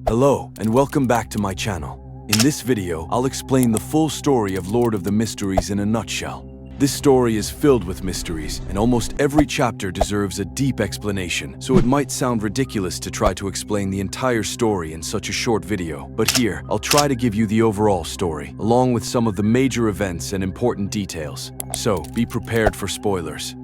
Hello, and welcome back to my channel. In this video, I'll explain the full story of Lord of the Mysteries in a nutshell. This story is filled with mysteries, and almost every chapter deserves a deep explanation, so it might sound ridiculous to try to explain the entire story in such a short video. But here, I'll try to give you the overall story, along with some of the major events and important details. So, be prepared for spoilers.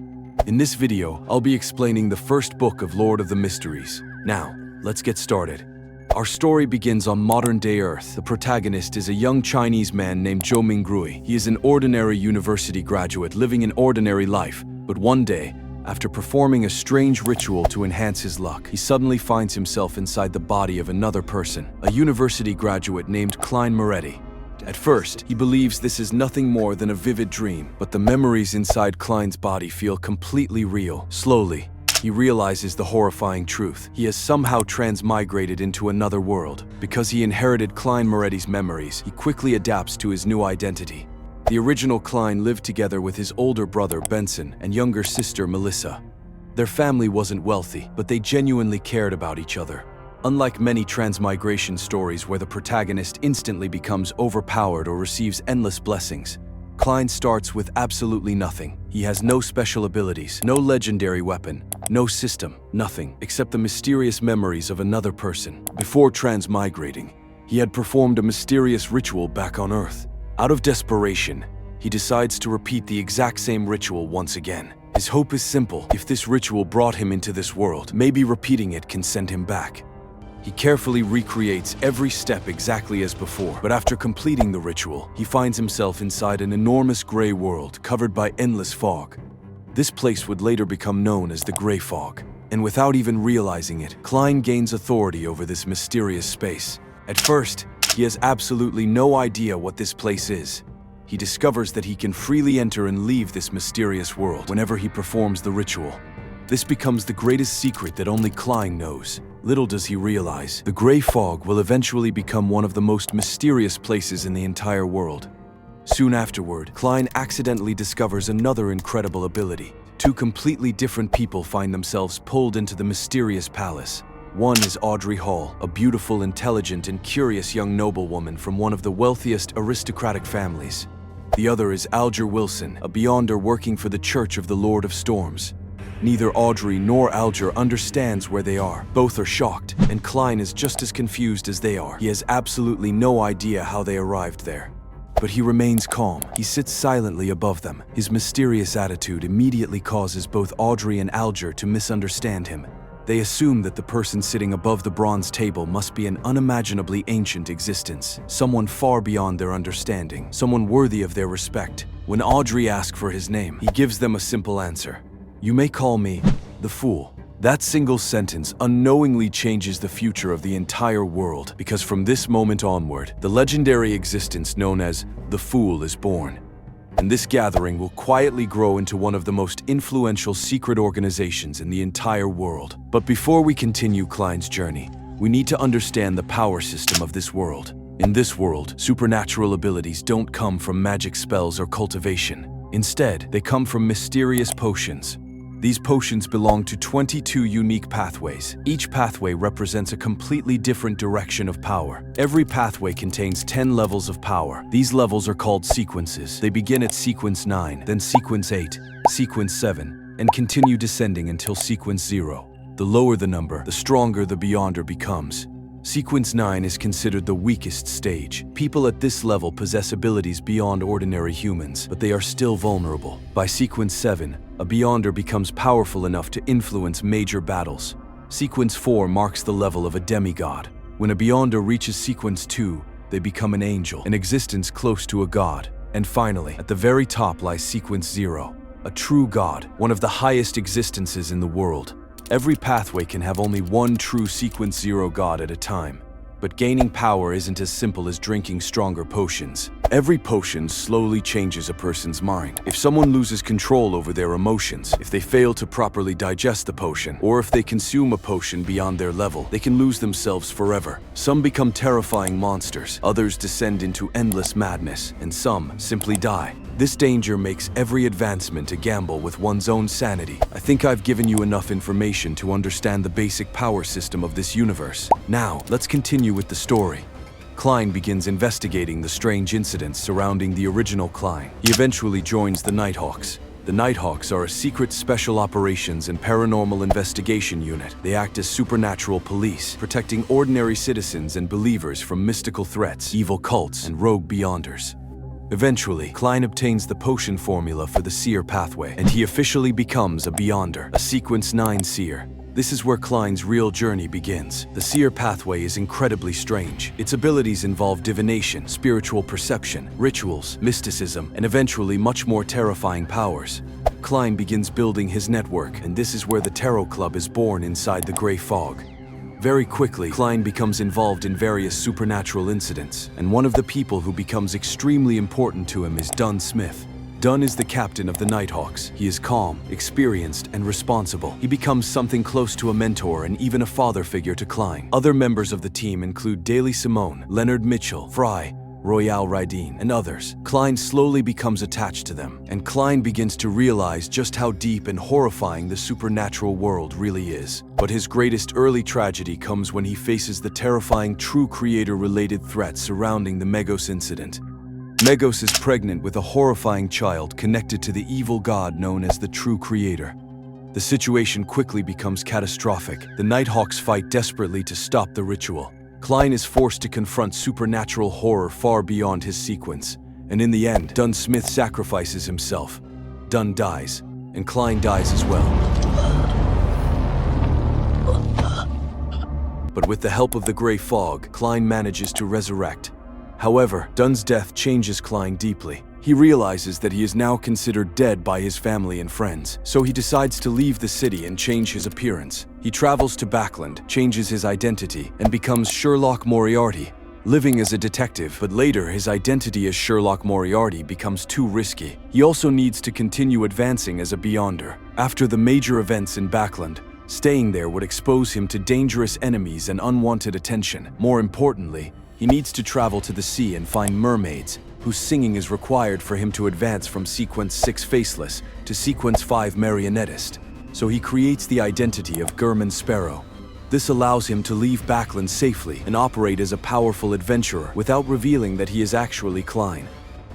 In this video, I'll be explaining the first book of Lord of the Mysteries. Now, let's get started. Our story begins on modern-day Earth. The protagonist is a young Chinese man named Zhou Mingrui. He is an ordinary university graduate living an ordinary life, but one day, after performing a strange ritual to enhance his luck, he suddenly finds himself inside the body of another person, a university graduate named Klein Moretti. At first, he believes this is nothing more than a vivid dream, but the memories inside Klein's body feel completely real. Slowly, he realizes the horrifying truth. He has somehow transmigrated into another world. Because he inherited Klein Moretti's memories, he quickly adapts to his new identity. The original Klein lived together with his older brother Benson and younger sister Melissa. Their family wasn't wealthy, but they genuinely cared about each other. Unlike many transmigration stories where the protagonist instantly becomes overpowered or receives endless blessings, Klein starts with absolutely nothing. He has no special abilities, no legendary weapon, no system, nothing, except the mysterious memories of another person. Before transmigrating, he had performed a mysterious ritual back on Earth. Out of desperation, he decides to repeat the exact same ritual once again. His hope is simple. If this ritual brought him into this world, maybe repeating it can send him back. He carefully recreates every step exactly as before, but after completing the ritual, he finds himself inside an enormous gray world covered by endless fog. This place would later become known as the Gray Fog, and without even realizing it, Klein gains authority over this mysterious space. At first, he has absolutely no idea what this place is. He discovers that he can freely enter and leave this mysterious world whenever he performs the ritual. This becomes the greatest secret that only Klein knows. Little does he realize, the Gray Fog will eventually become one of the most mysterious places in the entire world. Soon afterward, Klein accidentally discovers another incredible ability. Two completely different people find themselves pulled into the mysterious palace. One is Audrey Hall, a beautiful, intelligent, and curious young noblewoman from one of the wealthiest aristocratic families. The other is Alger Wilson, a beyonder working for the Church of the Lord of Storms. Neither Audrey nor Alger understands where they are. Both are shocked, and Klein is just as confused as they are. He has absolutely no idea how they arrived there. But he remains calm. He sits silently above them. His mysterious attitude immediately causes both Audrey and Alger to misunderstand him. They assume that the person sitting above the bronze table must be an unimaginably ancient existence, someone far beyond their understanding, someone worthy of their respect. When Audrey asks for his name, he gives them a simple answer. "You may call me the Fool." That single sentence unknowingly changes the future of the entire world, because from this moment onward, the legendary existence known as the Fool is born. And this gathering will quietly grow into one of the most influential secret organizations in the entire world. But before we continue Klein's journey, we need to understand the power system of this world. In this world, supernatural abilities don't come from magic spells or cultivation. Instead, they come from mysterious potions. These potions belong to 22 unique pathways. Each pathway represents a completely different direction of power. Every pathway contains 10 levels of power. These levels are called sequences. They begin at sequence 9, then sequence 8, sequence 7, and continue descending until sequence 0. The lower the number, the stronger the beyonder becomes. Sequence 9 is considered the weakest stage. People at this level possess abilities beyond ordinary humans, but they are still vulnerable. By sequence 7, a beyonder becomes powerful enough to influence major battles. Sequence 4 marks the level of a demigod. When a beyonder reaches sequence 2, they become an angel, an existence close to a god. And finally, at the very top lies sequence 0, a true god, one of the highest existences in the world. Every pathway can have only one true sequence 0 god at a time. But gaining power isn't as simple as drinking stronger potions. Every potion slowly changes a person's mind. If someone loses control over their emotions, if they fail to properly digest the potion, or if they consume a potion beyond their level, they can lose themselves forever. Some become terrifying monsters, others descend into endless madness, and some simply die. This danger makes every advancement a gamble with one's own sanity. I think I've given you enough information to understand the basic power system of this universe. Now, let's continue with the story. Klein begins investigating the strange incidents surrounding the original Klein. He eventually joins the Nighthawks. The Nighthawks are a secret special operations and paranormal investigation unit. They act as supernatural police, protecting ordinary citizens and believers from mystical threats, evil cults, and rogue beyonders. Eventually, Klein obtains the potion formula for the Seer pathway, and he officially becomes a Beyonder, a Sequence 9 Seer. This is where Klein's real journey begins. The Seer pathway is incredibly strange. Its abilities involve divination, spiritual perception, rituals, mysticism, and eventually much more terrifying powers. Klein begins building his network, and this is where the Tarot Club is born inside the Grey Fog. Very quickly, Klein becomes involved in various supernatural incidents, and one of the people who becomes extremely important to him is Dunn Smith. Dunn is the captain of the Nighthawks. He is calm, experienced, and responsible. He becomes something close to a mentor and even a father figure to Klein. Other members of the team include Daly Simone, Leonard Mitchell, Fry, Royale Rydeen, and others. Klein slowly becomes attached to them, and Klein begins to realize just how deep and horrifying the supernatural world really is. But his greatest early tragedy comes when he faces the terrifying True Creator-related threats surrounding the Megos incident. Megos is pregnant with a horrifying child connected to the evil god known as the True Creator. The situation quickly becomes catastrophic. The Nighthawks fight desperately to stop the ritual. Klein is forced to confront supernatural horror far beyond his sequence, and in the end, Dunn Smith sacrifices himself. Dunn dies, and Klein dies as well. But with the help of the Grey Fog, Klein manages to resurrect. However, Dunn's death changes Klein deeply. He realizes that he is now considered dead by his family and friends, so he decides to leave the city and change his appearance. He travels to Backland, changes his identity, and becomes Sherlock Moriarty, living as a detective, but later his identity as Sherlock Moriarty becomes too risky. He also needs to continue advancing as a Beyonder. After the major events in Backland, staying there would expose him to dangerous enemies and unwanted attention. More importantly, he needs to travel to the sea and find mermaids, whose singing is required for him to advance from Sequence 6 Faceless to Sequence 5 Marionettist. So he creates the identity of German Sparrow. This allows him to leave Backland safely and operate as a powerful adventurer without revealing that he is actually Klein.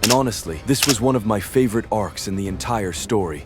And honestly, this was one of my favorite arcs in the entire story.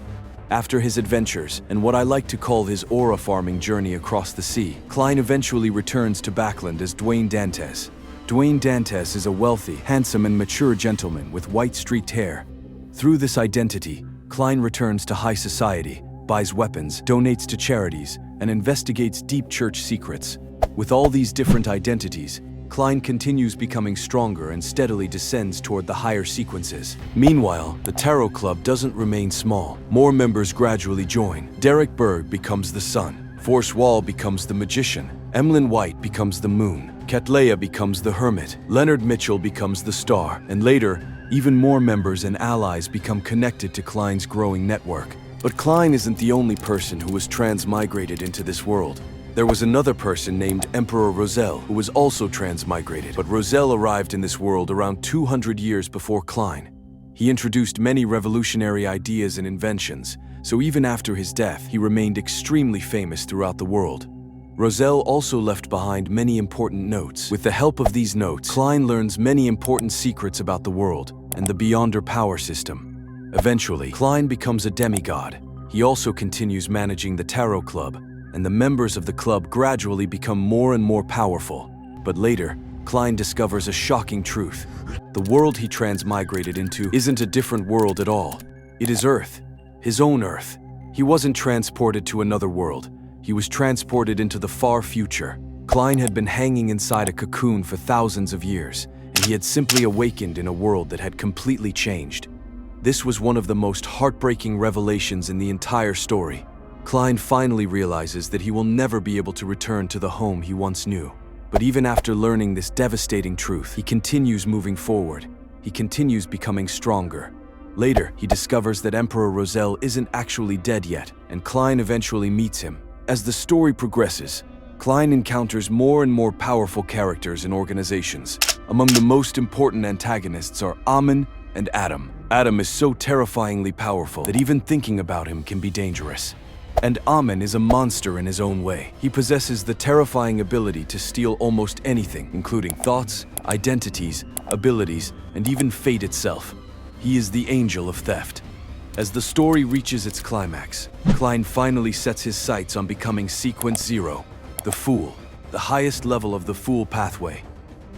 After his adventures, and what I like to call his aura farming journey across the sea, Klein eventually returns to Backland as Dwayne Dantes. Dwayne Dantes is a wealthy, handsome, and mature gentleman with white streaked hair. Through this identity, Klein returns to high society, buys weapons, donates to charities, and investigates deep church secrets. With all these different identities, Klein continues becoming stronger and steadily descends toward the higher sequences. Meanwhile, the Tarot Club doesn't remain small. More members gradually join. Derek Berg becomes the Sun. Force Wall becomes the Magician. Emlyn White becomes the Moon. Cattleya becomes the Hermit. Leonard Mitchell becomes the Star. And later, even more members and allies become connected to Klein's growing network. But Klein isn't the only person who was transmigrated into this world. There was another person named Emperor Roselle who was also transmigrated, but Roselle arrived in this world around 200 years before Klein. He introduced many revolutionary ideas and inventions, so even after his death, he remained extremely famous throughout the world. Roselle also left behind many important notes. With the help of these notes, Klein learns many important secrets about the world and the Beyonder power system. Eventually, Klein becomes a demigod. He also continues managing the Tarot Club, and the members of the club gradually become more and more powerful. But later, Klein discovers a shocking truth. The world he transmigrated into isn't a different world at all. It is Earth, his own Earth. He wasn't transported to another world. He was transported into the far future. Klein had been hanging inside a cocoon for thousands of years, and he had simply awakened in a world that had completely changed. This was one of the most heartbreaking revelations in the entire story. Klein finally realizes that he will never be able to return to the home he once knew. But even after learning this devastating truth, he continues moving forward. He continues becoming stronger. Later, he discovers that Emperor Roselle isn't actually dead yet, and Klein eventually meets him. As the story progresses, Klein encounters more and more powerful characters and organizations. Among the most important antagonists are Amon and Adam. Adam is so terrifyingly powerful that even thinking about him can be dangerous. And Amon is a monster in his own way. He possesses the terrifying ability to steal almost anything, including thoughts, identities, abilities, and even fate itself. He is the angel of theft. As the story reaches its climax, Klein finally sets his sights on becoming Sequence 0, the Fool, the highest level of the Fool pathway.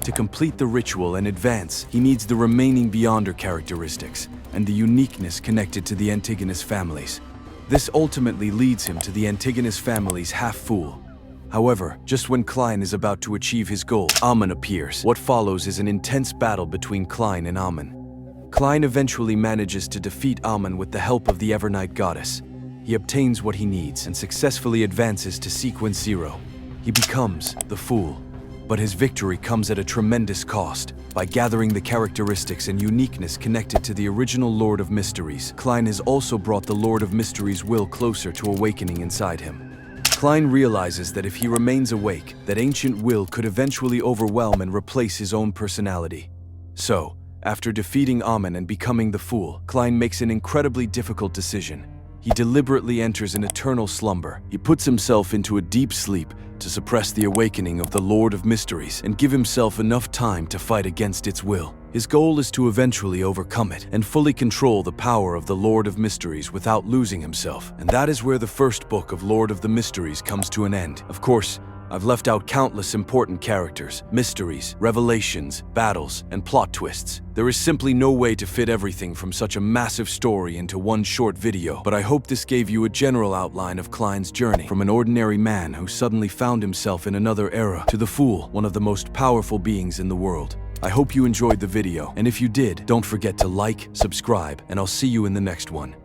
To complete the ritual and advance, he needs the remaining Beyonder characteristics and the uniqueness connected to the Antigonus families. This ultimately leads him to the Antigonus family's half-fool. However, just when Klein is about to achieve his goal, Amon appears. What follows is an intense battle between Klein and Amon. Klein eventually manages to defeat Amon with the help of the Evernight goddess. He obtains what he needs and successfully advances to Sequence 0. He becomes the Fool. But his victory comes at a tremendous cost. By gathering the characteristics and uniqueness connected to the original Lord of Mysteries, Klein has also brought the Lord of Mysteries' will closer to awakening inside him. Klein realizes that if he remains awake, that ancient will could eventually overwhelm and replace his own personality. So, after defeating Amon and becoming the Fool, Klein makes an incredibly difficult decision. He deliberately enters an eternal slumber. He puts himself into a deep sleep to suppress the awakening of the Lord of Mysteries and give himself enough time to fight against its will. His goal is to eventually overcome it and fully control the power of the Lord of Mysteries without losing himself. And that is where the first book of Lord of the Mysteries comes to an end. Of course, I've left out countless important characters, mysteries, revelations, battles, and plot twists. There is simply no way to fit everything from such a massive story into one short video, but I hope this gave you a general outline of Klein's journey from an ordinary man who suddenly found himself in another era to the Fool, one of the most powerful beings in the world. I hope you enjoyed the video, and if you did, don't forget to like, subscribe, and I'll see you in the next one.